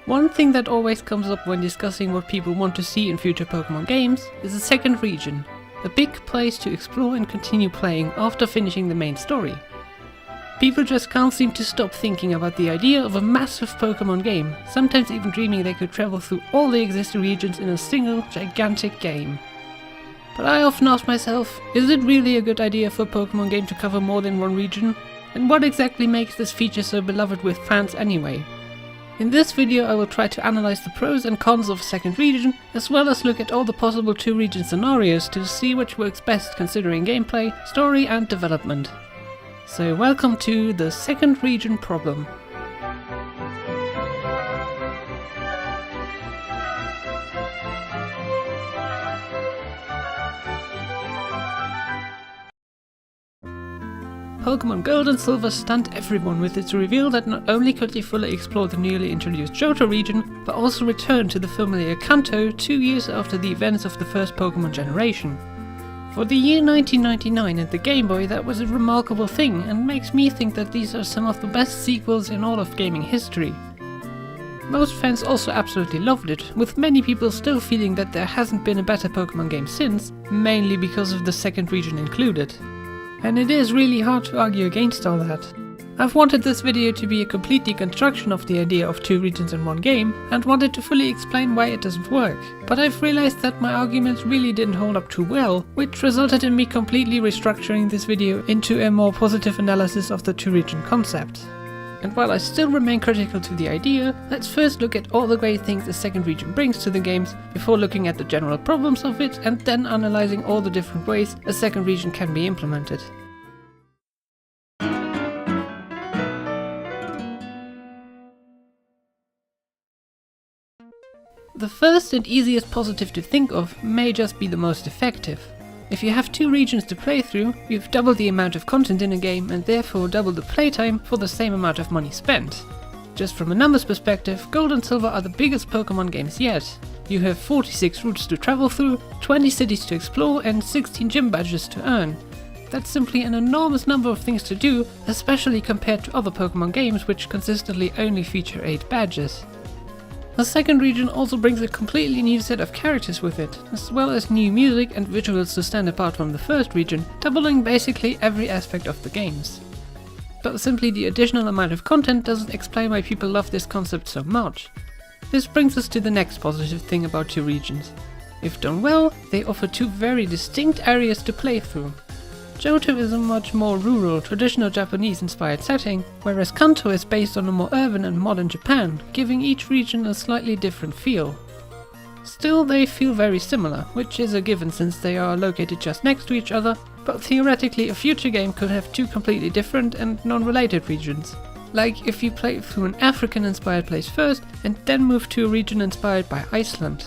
One thing that always comes up when discussing what people want to see in future Pokémon games is a second region, a big place to explore and continue playing after finishing the main story. People just can't seem to stop thinking about the idea of a massive Pokémon game, sometimes even dreaming they could travel through all the existing regions in a single gigantic game. But I often ask myself, is it really a good idea for a Pokémon game to cover more than one region? And what exactly makes this feature so beloved with fans anyway? In this video I will try to analyze the pros and cons of a second region, as well as look at all the possible two-region scenarios to see which works best considering gameplay, story and development. So welcome to the second region problem. Pokémon Gold and Silver stunned everyone with its reveal that not only could they fully explore the newly introduced Johto region, but also return to the familiar Kanto 2 years after the events of the first Pokémon generation. For the year 1999 and the Game Boy, that was a remarkable thing, and makes me think that these are some of the best sequels in all of gaming history. Most fans also absolutely loved it, with many people still feeling that there hasn't been a better Pokémon game since, mainly because of the second region included. And it is really hard to argue against all that. I've wanted this video to be a complete deconstruction of the idea of two regions in one game, and wanted to fully explain why it doesn't work. But I've realized that my arguments really didn't hold up too well, which resulted in me completely restructuring this video into a more positive analysis of the two-region concept. And while I still remain critical to the idea, let's first look at all the great things the second region brings to the games, before looking at the general problems of it and then analyzing all the different ways a second region can be implemented. The first and easiest positive to think of may just be the most effective. If you have two regions to play through, you've doubled the amount of content in a game and therefore doubled the playtime for the same amount of money spent. Just from a numbers perspective, Gold and Silver are the biggest Pokémon games yet. You have 46 routes to travel through, 20 cities to explore and 16 gym badges to earn. That's simply an enormous number of things to do, especially compared to other Pokémon games which consistently only feature 8 badges. The second region also brings a completely new set of characters with it, as well as new music and visuals to stand apart from the first region, doubling basically every aspect of the games. But simply the additional amount of content doesn't explain why people love this concept so much. This brings us to the next positive thing about two regions. If done well, they offer two very distinct areas to play through. Johto is a much more rural, traditional Japanese-inspired setting, whereas Kanto is based on a more urban and modern Japan, giving each region a slightly different feel. Still, they feel very similar, which is a given since they are located just next to each other, but theoretically a future game could have two completely different and non-related regions. Like if you play through an African-inspired place first, and then move to a region inspired by Iceland.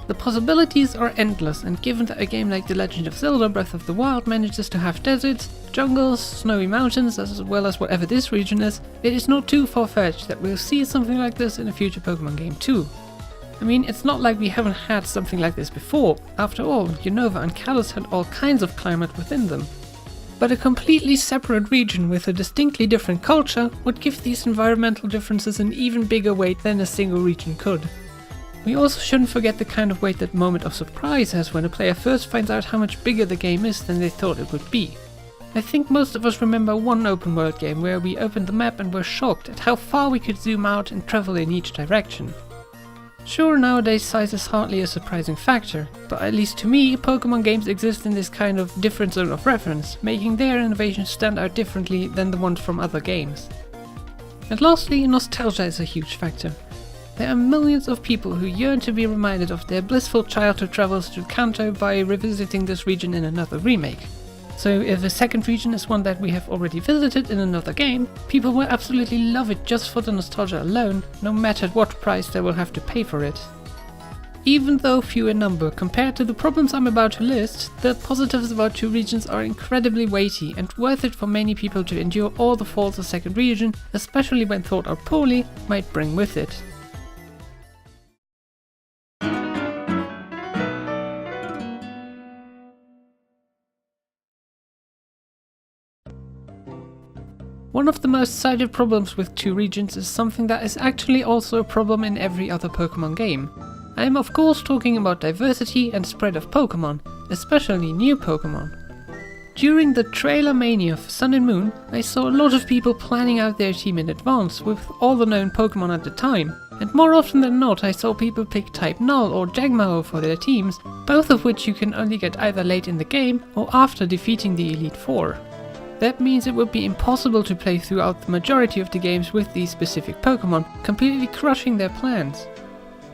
The possibilities are endless, and given that a game like The Legend of Zelda Breath of the Wild manages to have deserts, jungles, snowy mountains, as well as whatever this region is, it is not too far-fetched that we'll see something like this in a future Pokémon game too. I mean, it's not like we haven't had something like this before. After all, Unova and Kalos had all kinds of climate within them. But a completely separate region with a distinctly different culture would give these environmental differences an even bigger weight than a single region could. We also shouldn't forget the kind of weight that moment of surprise has when a player first finds out how much bigger the game is than they thought it would be. I think most of us remember one open world game where we opened the map and were shocked at how far we could zoom out and travel in each direction. Sure, nowadays size is hardly a surprising factor, but at least to me, Pokémon games exist in this kind of different zone of reference, making their innovations stand out differently than the ones from other games. And lastly, nostalgia is a huge factor. There are millions of people who yearn to be reminded of their blissful childhood travels to Kanto by revisiting this region in another remake. So if a second region is one that we have already visited in another game, people will absolutely love it just for the nostalgia alone, no matter what price they will have to pay for it. Even though few in number compared to the problems I'm about to list, the positives about two regions are incredibly weighty and worth it for many people to endure all the faults a second region, especially when thought out poorly, might bring with it. One of the most cited problems with 2 regions is something that is actually also a problem in every other Pokémon game. I am of course talking about diversity and spread of Pokémon, especially new Pokémon. During the trailer mania for Sun and Moon, I saw a lot of people planning out their team in advance with all the known Pokémon at the time, and more often than not I saw people pick Type Null or Jagmao for their teams, both of which you can only get either late in the game or after defeating the Elite Four. That means it would be impossible to play throughout the majority of the games with these specific Pokémon, completely crushing their plans.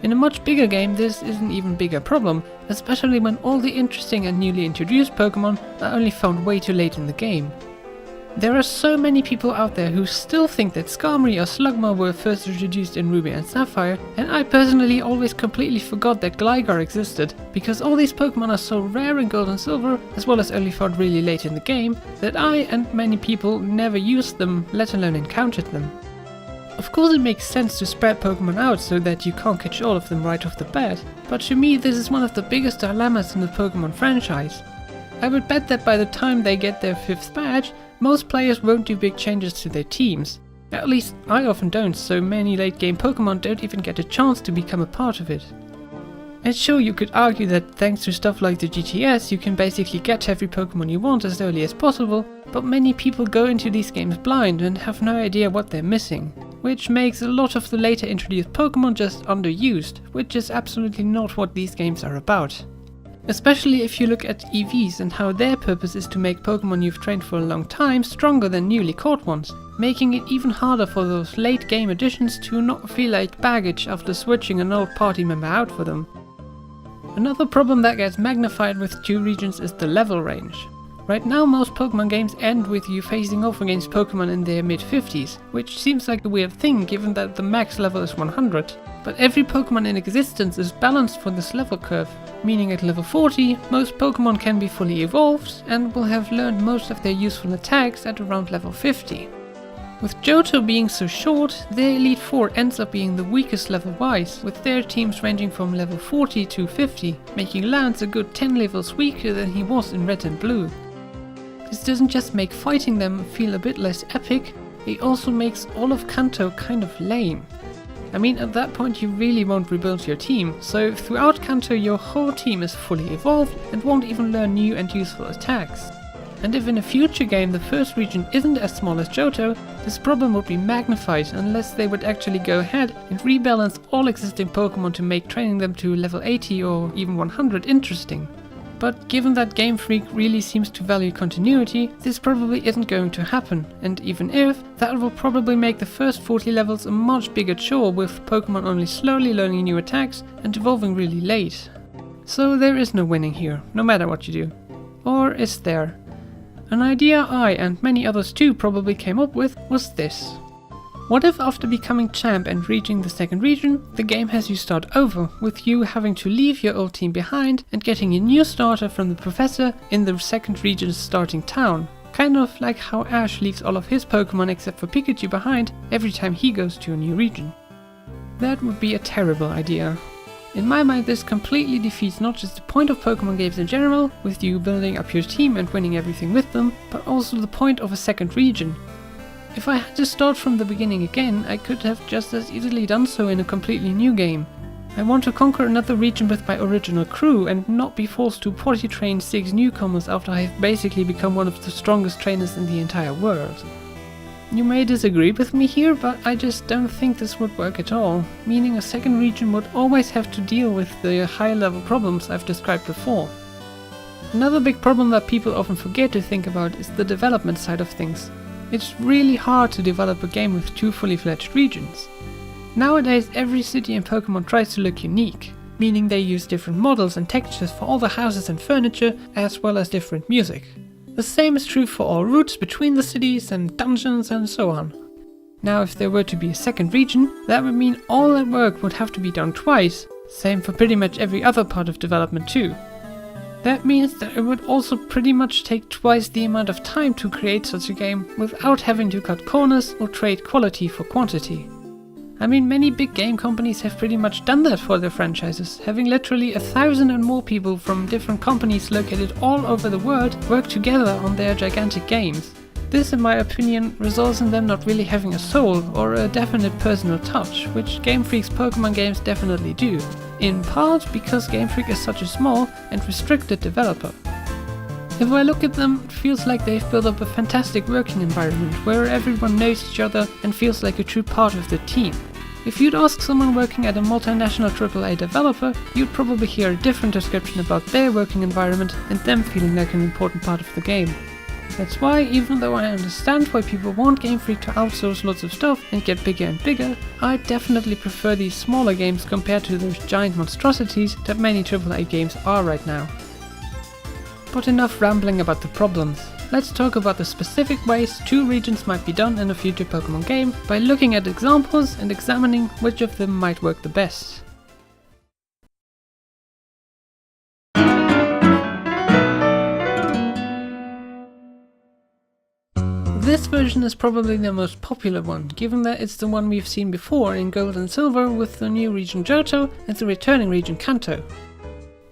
In a much bigger game this is an even bigger problem, especially when all the interesting and newly introduced Pokémon are only found way too late in the game. There are so many people out there who still think that Skarmory or Slugma were first introduced in Ruby and Sapphire, and I personally always completely forgot that Gligar existed, because all these Pokémon are so rare in Gold and Silver, as well as only found really late in the game, that I and many people never used them, let alone encountered them. Of course it makes sense to spread Pokémon out so that you can't catch all of them right off the bat, but to me this is one of the biggest dilemmas in the Pokémon franchise. I would bet that by the time they get their 5th badge, most players won't do big changes to their teams. At least I often don't, so many late game Pokémon don't even get a chance to become a part of it. And sure, you could argue that thanks to stuff like the GTS you can basically get every Pokémon you want as early as possible, but many people go into these games blind and have no idea what they're missing, which makes a lot of the later introduced Pokémon just underused, which is absolutely not what these games are about. Especially if you look at EVs and how their purpose is to make Pokémon you've trained for a long time stronger than newly caught ones, making it even harder for those late game additions to not feel like baggage after switching an old party member out for them. Another problem that gets magnified with 2 regions is the level range. Right now most Pokémon games end with you facing off against Pokémon in their mid-50s, which seems like a weird thing given that the max level is 100. But every Pokémon in existence is balanced for this level curve, meaning at level 40 most Pokémon can be fully evolved and will have learned most of their useful attacks at around level 50. With Johto being so short, their Elite Four ends up being the weakest level-wise, with their teams ranging from level 40 to 50, making Lance a good 10 levels weaker than he was in Red and Blue. This doesn't just make fighting them feel a bit less epic, it also makes all of Kanto kind of lame. I mean, at that point you really won't rebuild your team, so throughout Kanto your whole team is fully evolved and won't even learn new and useful attacks. And if in a future game the first region isn't as small as Johto, this problem would be magnified unless they would actually go ahead and rebalance all existing Pokémon to make training them to level 80 or even 100 interesting. But given that Game Freak really seems to value continuity, this probably isn't going to happen, and even if, that will probably make the first 40 levels a much bigger chore with Pokémon only slowly learning new attacks and evolving really late. So there is no winning here, no matter what you do. Or is there? An idea I and many others too probably came up with was this. What if after becoming champ and reaching the 2nd region, the game has you start over, with you having to leave your old team behind and getting a new starter from the professor in the 2nd region's starting town? Kind of like how Ash leaves all of his Pokémon except for Pikachu behind every time he goes to a new region. That would be a terrible idea. In my mind this completely defeats not just the point of Pokémon games in general, with you building up your team and winning everything with them, but also the point of a 2nd region. If I had to start from the beginning again, I could have just as easily done so in a completely new game. I want to conquer another region with my original crew and not be forced to potty train 6 newcomers after I have basically become one of the strongest trainers in the entire world. You may disagree with me here, but I just don't think this would work at all, meaning a 2nd region would always have to deal with the high level problems I've described before. Another big problem that people often forget to think about is the development side of things. It's really hard to develop a game with 2 fully fledged regions. Nowadays every city in Pokémon tries to look unique, meaning they use different models and textures for all the houses and furniture, as well as different music. The same is true for all routes between the cities and dungeons and so on. Now if there were to be a 2nd region, that would mean all that work would have to be done twice, same for pretty much every other part of development too. That means that it would also pretty much take twice the amount of time to create such a game without having to cut corners or trade quality for quantity. I mean, many big game companies have pretty much done that for their franchises, having literally 1,000 and more people from different companies located all over the world work together on their gigantic games. This, in my opinion, results in them not really having a soul or a definite personal touch, which Game Freak's Pokémon games definitely do, in part because Game Freak is such a small and restricted developer. If I look at them, it feels like they've built up a fantastic working environment where everyone knows each other and feels like a true part of the team. If you'd ask someone working at a multinational AAA developer, you'd probably hear a different description about their working environment and them feeling like an important part of the game. That's why, even though I understand why people want Game Freak to outsource lots of stuff and get bigger and bigger, I definitely prefer these smaller games compared to those giant monstrosities that many AAA games are right now. But enough rambling about the problems. Let's talk about the specific ways 2 regions might be done in a future Pokémon game by looking at examples and examining which of them might work the best. This version is probably the most popular one, given that it's the one we've seen before in Gold and Silver with the new region Johto and the returning region Kanto.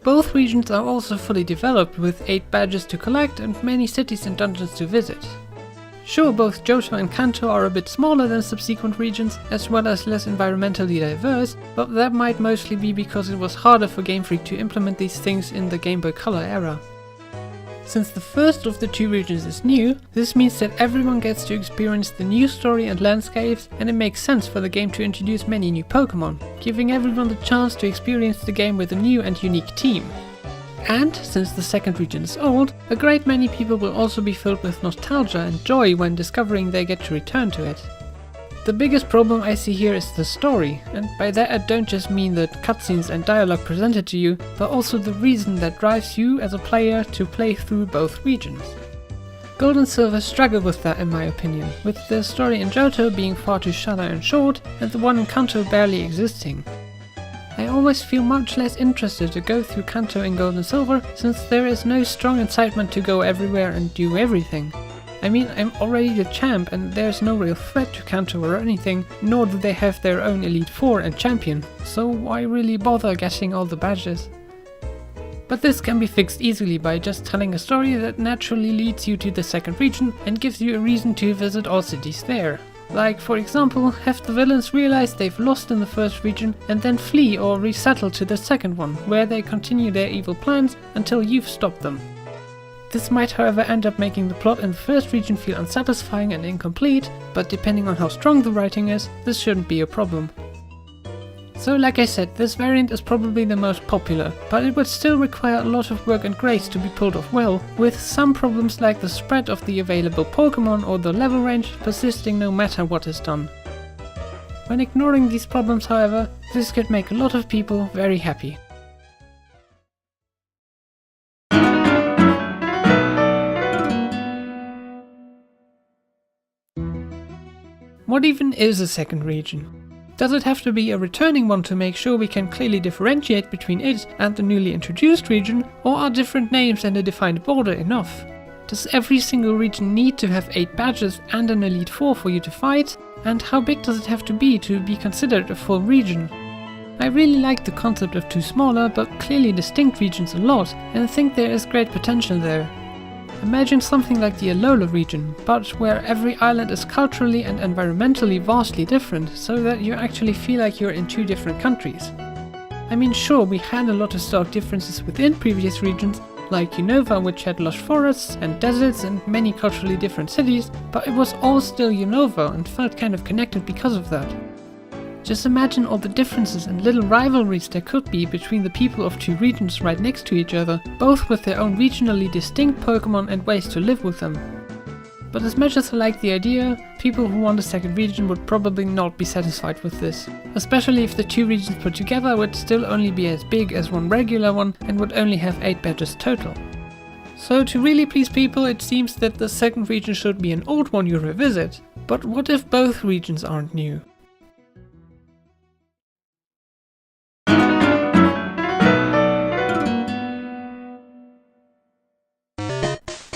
Both regions are also fully developed with 8 badges to collect and many cities and dungeons to visit. Sure, both Johto and Kanto are a bit smaller than subsequent regions, as well as less environmentally diverse, but that might mostly be because it was harder for Game Freak to implement these things in the Game Boy Color era. Since the first of the 2 regions is new, this means that everyone gets to experience the new story and landscapes, and it makes sense for the game to introduce many new Pokémon, giving everyone the chance to experience the game with a new and unique team. And, since the second region is old, a great many people will also be filled with nostalgia and joy when discovering they get to return to it. The biggest problem I see here is the story, and by that I don't just mean the cutscenes and dialogue presented to you, but also the reason that drives you as a player to play through both regions. Gold and Silver struggle with that in my opinion, with the story in Johto being far too shallow and short, and the one in Kanto barely existing. I always feel much less interested to go through Kanto in Gold and Silver, since there is no strong incitement to go everywhere and do everything. I mean, I'm already the champ and there's no real threat to Kanto or anything, nor do they have their own Elite Four and champion, so why really bother getting all the badges? But this can be fixed easily by just telling a story that naturally leads you to the second region and gives you a reason to visit all cities there. Like, for example, have the villains realize they've lost in the first region and then flee or resettle to the second one, where they continue their evil plans until you've stopped them. This might however end up making the plot in the first region feel unsatisfying and incomplete, but depending on how strong the writing is, this shouldn't be a problem. So like I said, this variant is probably the most popular, but it would still require a lot of work and grace to be pulled off well, with some problems like the spread of the available Pokémon or the level range persisting no matter what is done. When ignoring these problems however, this could make a lot of people very happy. What even is a second region? Does it have to be a returning one to make sure we can clearly differentiate between it and the newly introduced region, or are different names and a defined border enough? Does every single region need to have 8 badges and an Elite Four for you to fight? And how big does it have to be considered a full region? I really like the concept of 2 smaller but clearly distinct regions a lot, and I think there is great potential there. Imagine something like the Alola region, but where every island is culturally and environmentally vastly different, so that you actually feel like you're in 2 different countries. I mean, sure, we had a lot of stark differences within previous regions, like Unova, which had lush forests and deserts and many culturally different cities, but it was all still Unova and felt kind of connected because of that. Just imagine all the differences and little rivalries there could be between the people of 2 regions right next to each other, both with their own regionally distinct Pokémon and ways to live with them. But as much as I like the idea, people who want a second region would probably not be satisfied with this, especially if the 2 regions put together would still only be as big as one regular one and would only have 8 badges total. So to really please people, it seems that the second region should be an old one you revisit. But what if both regions aren't new?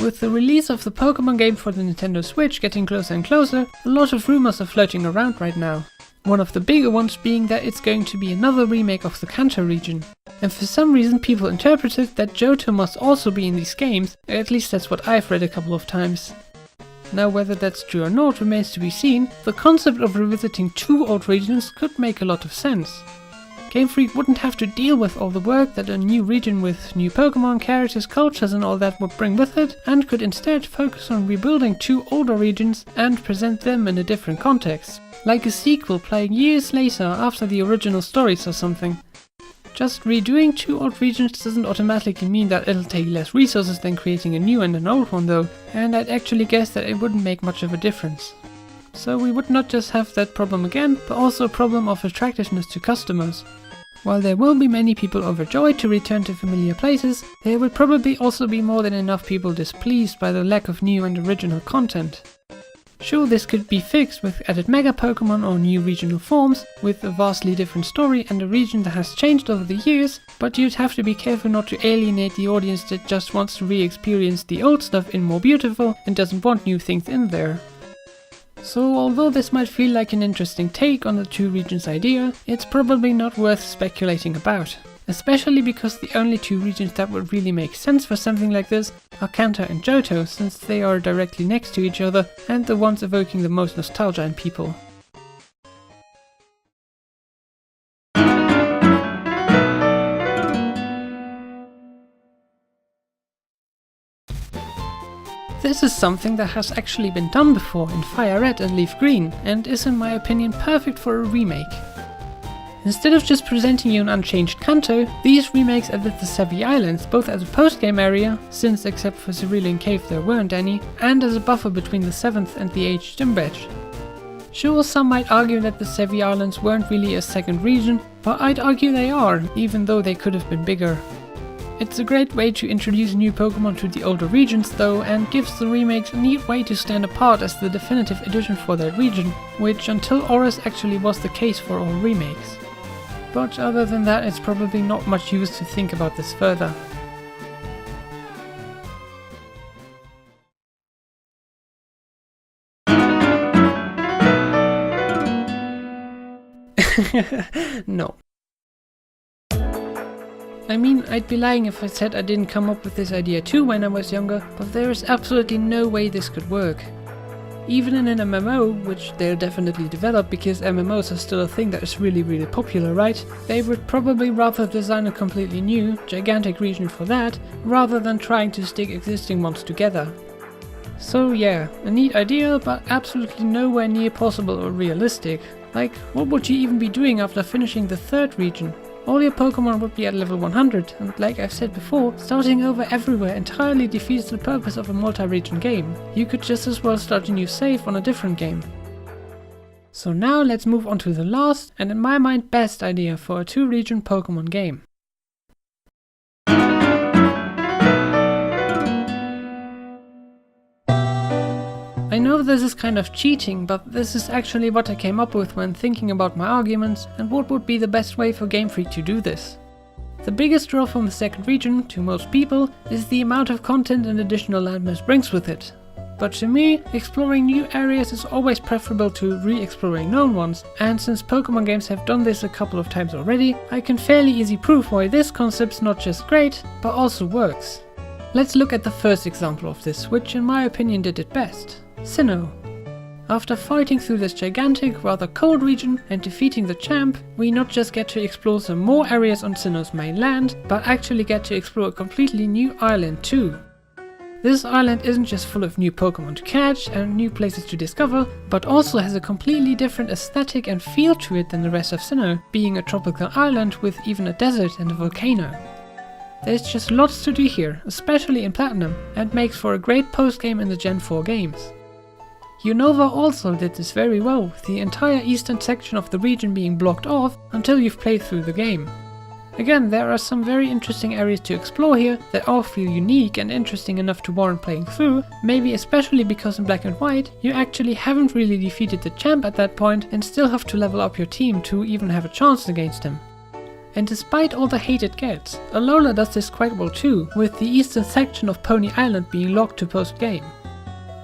With the release of the Pokémon game for the Nintendo Switch getting closer and closer, a lot of rumors are floating around right now. One of the bigger ones being that it's going to be another remake of the Kanto region. And for some reason people interpreted that Johto must also be in these games, at least that's what I've read a couple of times. Now whether that's true or not remains to be seen, the concept of revisiting 2 old regions could make a lot of sense. Game Freak wouldn't have to deal with all the work that a new region with new Pokémon, characters, cultures and all that would bring with it, and could instead focus on rebuilding 2 older regions and present them in a different context, like a sequel playing years later after the original stories or something. Just redoing 2 old regions doesn't automatically mean that it'll take less resources than creating a new and an old one though, and I'd actually guess that it wouldn't make much of a difference. So we would not just have that problem again, but also a problem of attractiveness to customers. While there will be many people overjoyed to return to familiar places, there will probably also be more than enough people displeased by the lack of new and original content. Sure, this could be fixed with added Mega Pokémon or new regional forms, with a vastly different story and a region that has changed over the years, but you'd have to be careful not to alienate the audience that just wants to re-experience the old stuff in more beautiful and doesn't want new things in there. So although this might feel like an interesting take on the 2 regions idea, it's probably not worth speculating about. Especially because the only 2 regions that would really make sense for something like this are Kanto and Johto, since they are directly next to each other and the ones evoking the most nostalgia in people. This is something that has actually been done before in Fire Red and Leaf Green, and is in my opinion perfect for a remake. Instead of just presenting you an unchanged Kanto, these remakes added the Savvy Islands both as a post-game area, since except for Cerulean Cave there weren't any, and as a buffer between the 7th and the 8th Gym Badge. Sure, some might argue that the Savvy Islands weren't really a second region, but I'd argue they are, even though they could have been bigger. It's a great way to introduce new Pokémon to the older regions though, and gives the remakes a neat way to stand apart as the definitive edition for that region, which until Oris actually was the case for all remakes. But other than that, it's probably not much use to think about this further. No. I mean, I'd be lying if I said I didn't come up with this idea too when I was younger, but there is absolutely no way this could work. Even in an MMO, which they'll definitely develop because MMOs are still a thing that is really popular, right? They would probably rather design a completely new, gigantic region for that, rather than trying to stick existing ones together. So yeah, a neat idea, but absolutely nowhere near possible or realistic. Like, what would you even be doing after finishing the 3rd region? All your Pokémon would be at level 100, and like I've said before, starting over everywhere entirely defeats the purpose of a multi-region game. You could just as well start a new save on a different game. So now let's move on to the last, and in my mind best idea for a 2-region Pokémon game. I know this is kind of cheating, but this is actually what I came up with when thinking about my arguments and what would be the best way for Game Freak to do this. The biggest draw from the 2nd region, to most people, is the amount of content and additional landmass brings with it. But to me, exploring new areas is always preferable to re-exploring known ones, and since Pokémon games have done this a couple of times already, I can fairly easy prove why this concept's not just great, but also works. Let's look at the first example of this, which in my opinion did it best. Sinnoh. After fighting through this gigantic, rather cold region and defeating the champ, we not just get to explore some more areas on Sinnoh's main land, but actually get to explore a completely new island too. This island isn't just full of new Pokémon to catch and new places to discover, but also has a completely different aesthetic and feel to it than the rest of Sinnoh, being a tropical island with even a desert and a volcano. There's just lots to do here, especially in Platinum, and makes for a great post-game in the Gen 4 games. Unova also did this very well, with the entire eastern section of the region being blocked off until you've played through the game. Again, there are some very interesting areas to explore here that all feel unique and interesting enough to warrant playing through, maybe especially because in Black and White you actually haven't really defeated the champ at that point and still have to level up your team to even have a chance against him. And despite all the hate it gets, Alola does this quite well too, with the eastern section of Pony Island being locked to post-game.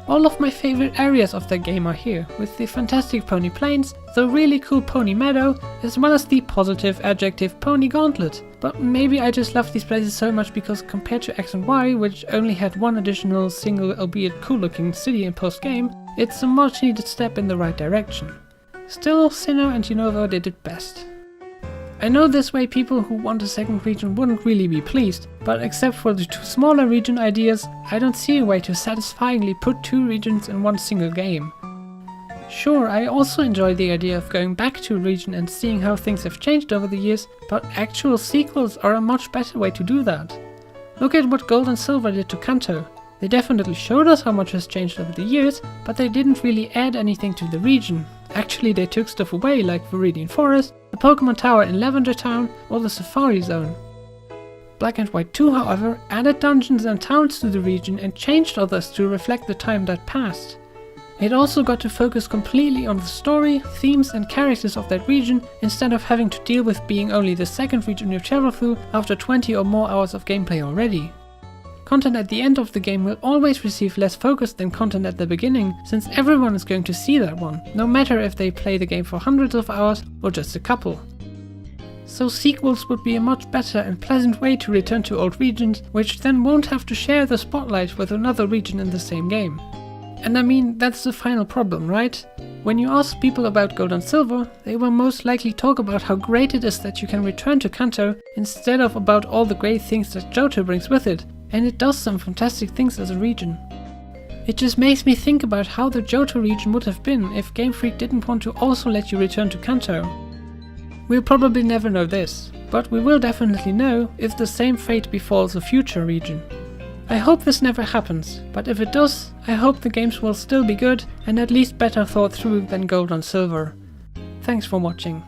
All of my favorite areas of the game are here, with the fantastic Pony Plains, the really cool Pony Meadow, as well as the positive adjective Pony Gauntlet. But maybe I just love these places so much because compared to X and Y, which only had one additional single albeit cool looking city in post-game, it's a much needed step in the right direction. Still, Sinnoh and Unova did it best. I know this way people who want a second region wouldn't really be pleased, but except for the two smaller region ideas, I don't see a way to satisfyingly put two regions in one single game. Sure, I also enjoy the idea of going back to a region and seeing how things have changed over the years, but actual sequels are a much better way to do that. Look at what Gold and Silver did to Kanto. They definitely showed us how much has changed over the years, but they didn't really add anything to the region. Actually, they took stuff away like Viridian Forest, the Pokémon Tower in Lavender Town, or the Safari Zone. Black and White 2, however, added dungeons and towns to the region and changed others to reflect the time that passed. It also got to focus completely on the story, themes and characters of that region, instead of having to deal with being only the second region you travel through after 20 or more hours of gameplay already. Content at the end of the game will always receive less focus than content at the beginning, since everyone is going to see that one, no matter if they play the game for hundreds of hours or just a couple. So sequels would be a much better and pleasant way to return to old regions, which then won't have to share the spotlight with another region in the same game. And I mean, that's the final problem, right? When you ask people about Gold and Silver, they will most likely talk about how great it is that you can return to Kanto, instead of about all the great things that Johto brings with it. And it does some fantastic things as a region. It just makes me think about how the Johto region would have been if Game Freak didn't want to also let you return to Kanto. We'll probably never know this, but we will definitely know if the same fate befalls a future region. I hope this never happens, but if it does, I hope the games will still be good and at least better thought through than Gold and Silver. Thanks for watching.